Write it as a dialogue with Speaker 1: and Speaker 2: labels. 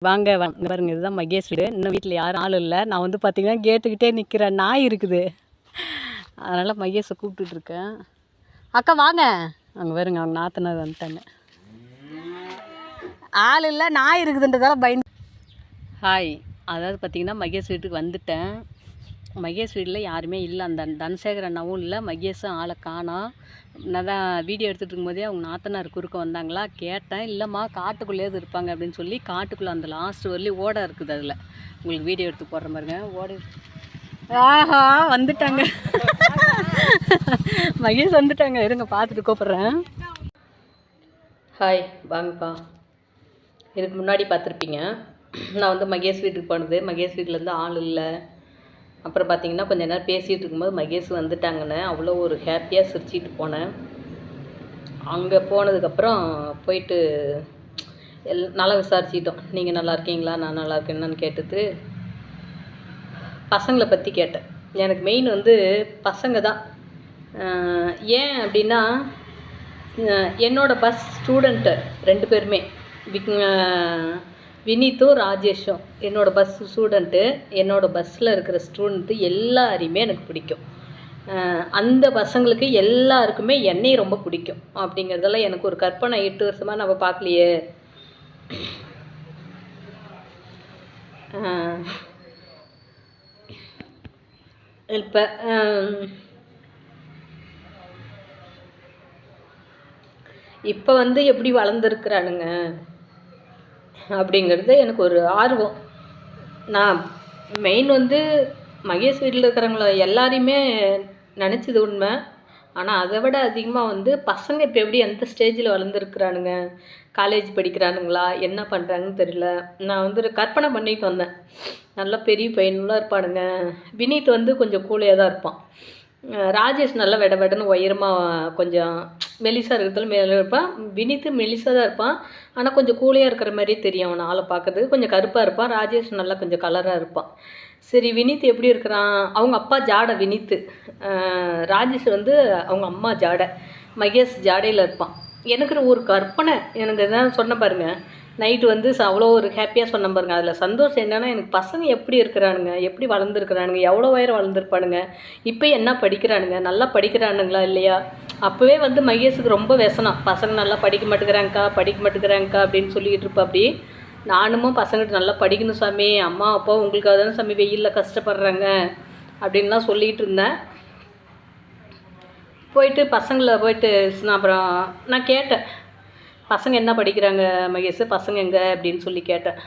Speaker 1: வாங்க வாங்க பாருங்க, இதுதான் மகேஷ் வீடு. இன்னும் வீட்டில் யாரும் ஆள் இல்லை. நான் வந்து பார்த்தீங்கன்னா கேட்டுக்கிட்டே நிற்கிறேன். நாய் இருக்குது, அதனால் மகேஷை கூப்பிட்டுட்ருக்கேன். அக்கா வாங்க. அங்கே பாருங்க, அவங்க நாத்தனார் வந்துட்டாங்க. ஆள் இல்லை, நாய் இருக்குதுன்றதால பயந்து. ஹாய், அதாவது பார்த்தீங்கன்னா மகேஷ் வீட்டுக்கு வந்துட்டேன். மகேஷ் வீட்டில் யாருமே இல்லை. அந்த தனசேகர் அண்ணாவும் இல்லை, மகேஷும் ஆளை காணோம். நான் தான் வீடியோ எடுத்துகிட்டு இருக்கும்போதே அவங்க நாத்தனார் குறுக்க வந்தாங்களா, கேட்டேன். இல்லைம்மா காட்டுக்குள்ளேயே இருப்பாங்க அப்படின்னு சொல்லி, காட்டுக்குள்ளே அந்த லாஸ்ட் வரலையும் ஓடை இருக்குது. அதில் உங்களுக்கு வீடியோ எடுத்து போடுற மாதிரிங்க ஓடை. ஆஹா வந்துட்டாங்க, மகேஷ் வந்துட்டாங்க. இருங்க பார்த்துட்டு கூப்பிட்றேன். ஹாய் வாங்கப்பா. இதுக்கு முன்னாடி பார்த்துருப்பீங்க, நான் வந்து மகேஷ் வீட்டுக்கு போனது. மகேஷ் வீட்டிலேருந்து ஆள் இல்லை. அப்புறம் பார்த்திங்கன்னா கொஞ்ச நேரம் பேசிகிட்டு இருக்கும்போது மகேஷ் வந்துட்டாங்கன்னு அவ்வளோ ஒரு ஹாப்பியாக சிரிச்சிட்டு போனேன். அங்கே போனதுக்கப்புறம் போயிட்டு நல்லா விசாரிச்சிட்டோம். நீங்கள் நல்லா இருக்கீங்களா, நான் நல்லா இருக்கேன்னு கேட்டுட்டு பசங்களை பற்றி கேட்டேன். எனக்கு மெயின் வந்து பசங்க தான். ஏன் அப்படின்னா, என்னோடய பஸ் ஸ்டூடெண்ட்டு 2 பேருமே, வினீத்தும் ராஜேஷும் என்னோடய பஸ் ஸ்டூடெண்ட்டு. என்னோடய பஸ்ஸில் இருக்கிற ஸ்டூடெண்ட்டு எல்லாரையுமே எனக்கு பிடிக்கும். அந்த பசங்களுக்கு எல்லாருக்குமே என்னையும் ரொம்ப பிடிக்கும். அப்படிங்கிறதெல்லாம் எனக்கு ஒரு கற்பனை. 8 வருஷமாக நம்ம பார்க்கலையே. இப்போ இப்போ வந்து எப்படி வளர்ந்துருக்குறானுங்க அப்படிங்கிறது எனக்கு ஒரு ஆர்வம். நான் மெயின் வந்து மகேஷ் வீட்டில் இருக்கிறவங்கள எல்லாரையுமே நினச்சது உண்மை. ஆனால் அதை விட அதிகமாக வந்து பசங்க இப்போ எப்படி எந்த ஸ்டேஜில் வளர்ந்துருக்குறானுங்க, காலேஜ் படிக்கிறானுங்களா, என்ன பண்ணுறாங்கன்னு தெரியல. நான் வந்து கற்பனை பண்ணிட்டு வந்தேன். நல்லா பெரிய பையனுலாம் இருப்பானுங்க. வினீத் வந்து கொஞ்சம் கூலையாக தான் இருப்பான். ராஜேஷ் நல்லா வெட வெடன்னு உயரமாக கொஞ்சம் மெலிசாக இருக்கிறதுல மேலே இருப்பான். வினீத்து மெலிசாக தான் இருப்பான், ஆனால் கொஞ்சம் கூலையாக இருக்கிற மாதிரியே தெரியும். அவனை ஆளை பார்க்கறதுக்கு கொஞ்சம் கருப்பாக இருப்பான். ராஜேஷ் நல்லா கொஞ்சம் கலராக இருப்பான். சரி, வினீத் எப்படி இருக்கிறான்? அவங்க அப்பா ஜாடை வினீத்து, ராஜேஷ் வந்து அவங்க அம்மா ஜாடை, மகேஷ் ஜாடையில் இருப்பான். எனக்கு ஒரு கற்பனை. எனக்கு தான் சொன்ன பாருங்கள், நைட்டு வந்து அவ்வளோ ஒரு ஹாப்பியாக சொன்ன பாருங்க. அதில் சந்தோஷம் என்னென்னா, எனக்கு பசங்க எப்படி இருக்கிறானுங்க, எப்படி வளர்ந்துருக்குறானுங்க, எவ்வளோ உயரம் வளர்ந்துருப்பானுங்க, இப்போ என்ன படிக்கிறானுங்க, நல்லா படிக்கிறானுங்களா இல்லையா. அப்போவே வந்து மகேஷுக்கு ரொம்ப व्यசனம். பசங்க நல்லா படிக்க மாட்டேங்கிறாங்கக்கா அப்படின்னு சொல்லிக்கிட்டு இருப்பா. அப்படி நானும் பசங்கிட்ட நல்லா படிக்கணும் சாமி, அம்மா அப்பா உங்களுக்காக தானே சாமி வெயிலில் கஷ்டப்படுறாங்க அப்படின்லாம் சொல்லிகிட்டு இருந்தேன். போயிட்டு பசங்களை போயிட்டு அப்புறம் நான் கேட்டேன், பசங்க என்ன படிக்கிறாங்க மகேஷ், பசங்க எங்கே அப்படின்னு சொல்லி கேட்டேன்.